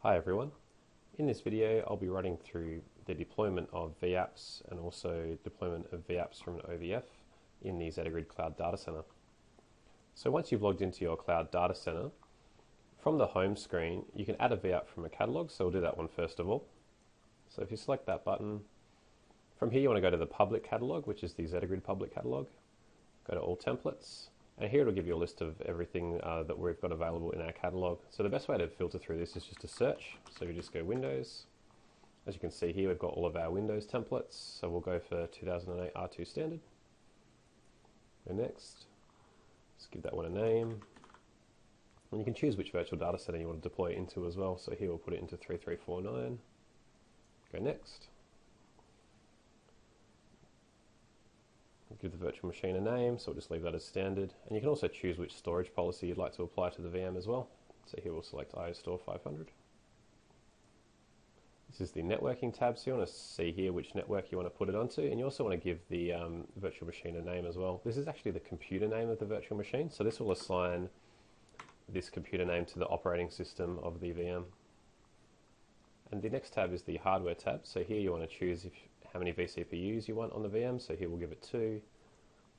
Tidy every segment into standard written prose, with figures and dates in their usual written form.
Hi everyone. In this video I'll be running through the deployment of vApps and also deployment of vApps from an OVF in the Zettagrid Cloud Data Center. So once you've logged into your Cloud Data Center, from the home screen you can add a vApp from a catalog, so we'll do that one first of all. So if you select that button, from here you want to go to the public catalog, which is the Zettagrid public catalog. Go to all templates. And here it'll give you a list of everything that we've got available in our catalog. So the best way to filter through this is just to search. So you just go Windows. As you can see here, we've got all of our Windows templates. So we'll go for 2008 R2 standard. Go next. Just give that one a name. And you can choose which virtual data center you want to deploy it into as well. So here we'll put it into 3349. Go next. Give the virtual machine a name, so we'll just leave that as standard. And you can also choose which storage policy you'd like to apply to the VM as well. So here we'll select IOStore 500. This is the networking tab, so you want to see here which network you want to put it onto, and you also want to give the virtual machine a name as well. This is actually the computer name of the virtual machine, so this will assign this computer name to the operating system of the VM. And the next tab is the hardware tab, so here you want to choose how many vCPUs you want on the VM. So here we'll give it 2,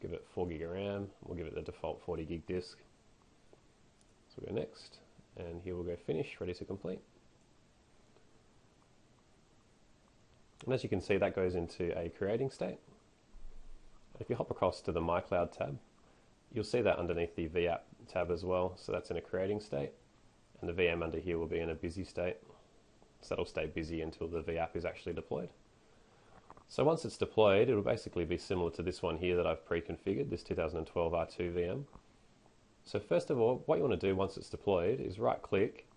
give it 4 gig of RAM, we'll give it the default 40 gig disk. So we'll go next, and here we'll go finish, ready to complete. And as you can see, that goes into a creating state. If you hop across to the My Cloud tab, you'll see that underneath the vApp tab as well. So that's in a creating state, and the VM under here will be in a busy state. So that'll stay busy until the vApp is actually deployed. So once it's deployed, it'll basically be similar to this one here that I've pre-configured, this 2012 R2 VM. So first of all, what you want to do once it's deployed is right-click,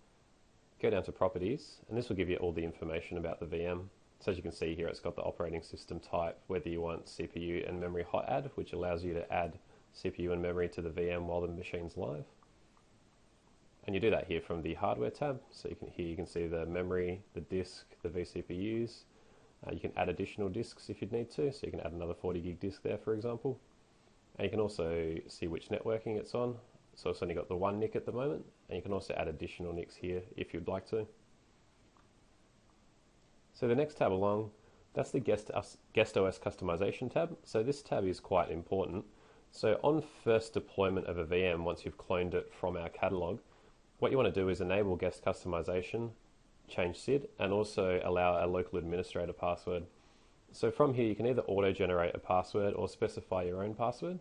go down to Properties, and this will give you all the information about the VM. So as you can see here, it's got the operating system type, whether you want CPU and memory hot add, which allows you to add CPU and memory to the VM while the machine's live. And you do that here from the Hardware tab. So here you can see the memory, the disk, the vCPUs. You can add additional disks if you'd need to, so you can add another 40 gig disk there, for example. And you can also see which networking it's on. So it's only got the one NIC at the moment, and you can also add additional NICs here if you'd like to. So the next tab along, that's the Guest OS customization tab. So this tab is quite important. So on first deployment of a VM, once you've cloned it from our catalog, what you want to do is enable guest customization, change SID, and also allow a local administrator password. So from here you can either auto-generate a password or specify your own password.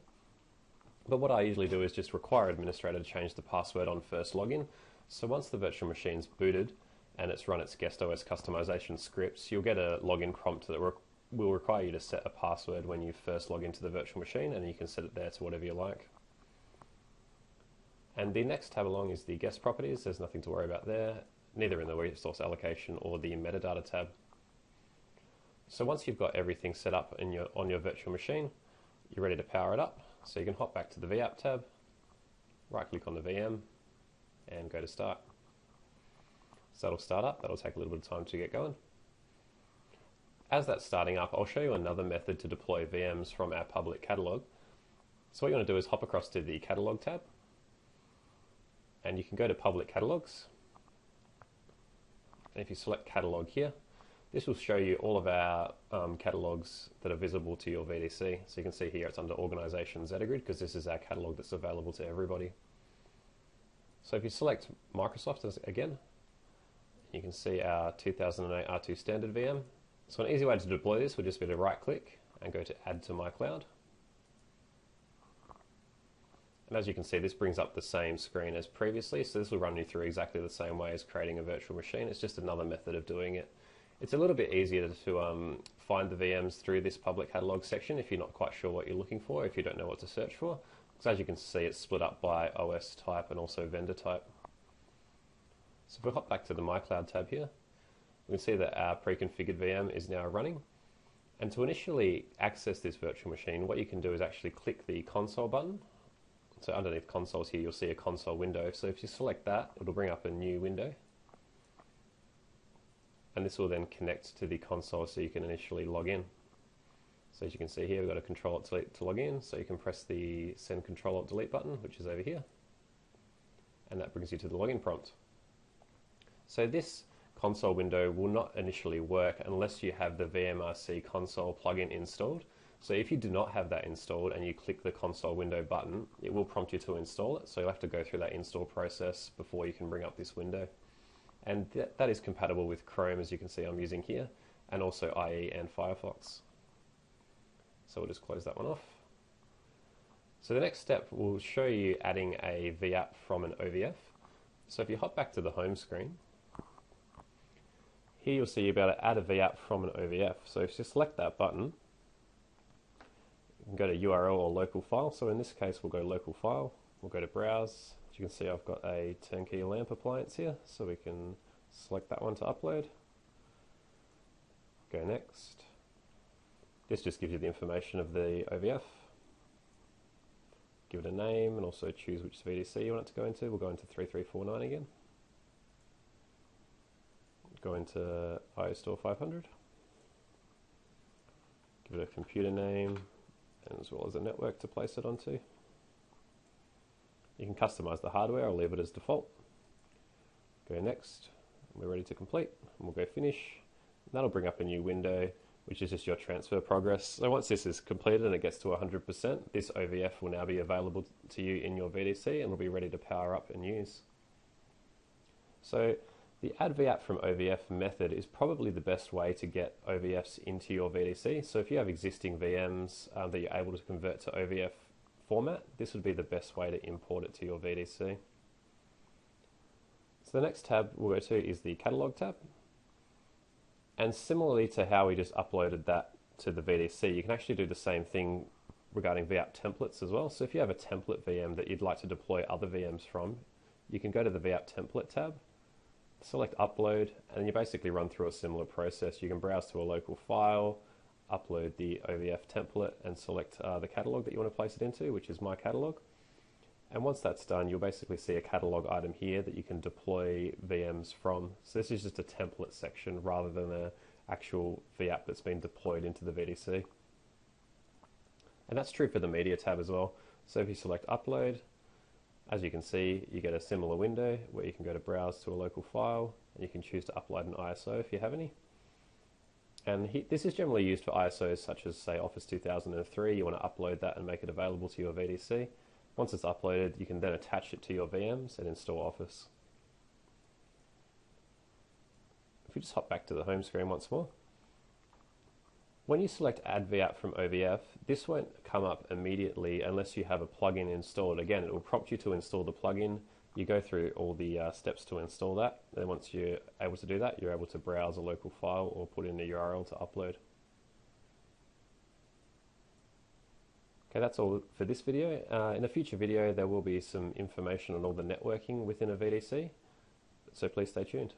But what I usually do is just require administrator to change the password on first login. So once the virtual machine's booted and it's run its guest OS customization scripts, you'll get a login prompt that will require you to set a password when you first log into the virtual machine, and you can set it there to whatever you like. And the next tab along is the guest properties. There's nothing to worry about there, neither in the resource allocation or the metadata tab. So once you've got everything set up on your virtual machine, you're ready to power it up. So you can hop back to the vApp tab, right click on the VM, and go to start. So that'll start up, that'll take a little bit of time to get going. As that's starting up, I'll show you another method to deploy VMs from our public catalog. So what you want to do is hop across to the catalog tab, and you can go to public catalogs. And if you select catalog here, this will show you all of our catalogs that are visible to your VDC. So you can see here it's under Organization Zettagrid, because this is our catalog that's available to everybody. So if you select Microsoft again, you can see our 2008 R2 standard VM. So an easy way to deploy this would just be to right click and go to Add to My Cloud. And as you can see, this brings up the same screen as previously, so this will run you through exactly the same way as creating a virtual machine. It's just another method of doing it. It's a little bit easier to find the VMs through this public catalog section if you're not quite sure what you're looking for, if you don't know what to search for. Because as you can see, it's split up by OS type and also vendor type. So if we hop back to the My Cloud tab here, we can see that our pre-configured VM is now running. And to initially access this virtual machine, what you can do is actually click the console button. So underneath consoles here, you'll see a console window. So if you select that, it'll bring up a new window. And this will then connect to the console so you can initially log in. So as you can see here, we've got a Control-Alt-Delete to log in. So you can press the Send Control-Alt-Delete button, which is over here. And that brings you to the login prompt. So this console window will not initially work unless you have the vMRC console plugin installed. So if you do not have that installed and you click the console window button, it will prompt you to install it. So you'll have to go through that install process before you can bring up this window. And that is compatible with Chrome, as you can see I'm using here, and also IE and Firefox. So we'll just close that one off. So the next step will show you adding a vApp from an OVF. So if you hop back to the home screen, here you'll see you'll be able to add a vApp from an OVF. So if you select that button, you can go to URL or local file. So in this case, we'll go local file. We'll go to browse. As you can see, I've got a turnkey lamp appliance here, so we can select that one to upload. Go next. This just gives you the information of the OVF. Give it a name and also choose which VDC you want it to go into. We'll go into 3349 again. Go into IO Store 500. Give it a computer name and as well as a network to place it onto. You can customize the hardware, I'll leave it as default. Go next, we're ready to complete, and we'll go finish. And that'll bring up a new window, which is just your transfer progress. So once this is completed and it gets to 100%, this OVF will now be available to you in your VDC and will be ready to power up and use. So the add vApp from OVF method is probably the best way to get OVFs into your VDC. So if you have existing VMs that you're able to convert to OVF format, this would be the best way to import it to your VDC. So the next tab we'll go to is the catalog tab. And similarly to how we just uploaded that to the VDC, you can actually do the same thing regarding vApp templates as well. So if you have a template VM that you'd like to deploy other VMs from, you can go to the vApp template tab, select upload, and you basically run through a similar process. You can browse to a local file, upload the OVF template and select the catalog that you want to place it into, which is my catalog. And once that's done, you'll basically see a catalog item here that you can deploy VMs from. So this is just a template section rather than an actual vApp that's been deployed into the VDC. And that's true for the media tab as well. So if you select upload, as you can see, you get a similar window where you can go to browse to a local file and you can choose to upload an ISO if you have any. And this is generally used for ISOs such as, say, Office 2003. You want to upload that and make it available to your VDC. Once it's uploaded, you can then attach it to your VMs and install Office. If we just hop back to the home screen once more, when you select Add vApp from OVF, this won't come up immediately unless you have a plugin installed. Again, it will prompt you to install the plugin. You go through all the steps to install that, and once you're able to do that, you're able to browse a local file or put in a URL to upload. Okay, that's all for this video. In a future video, there will be some information on all the networking within a VDC, so please stay tuned.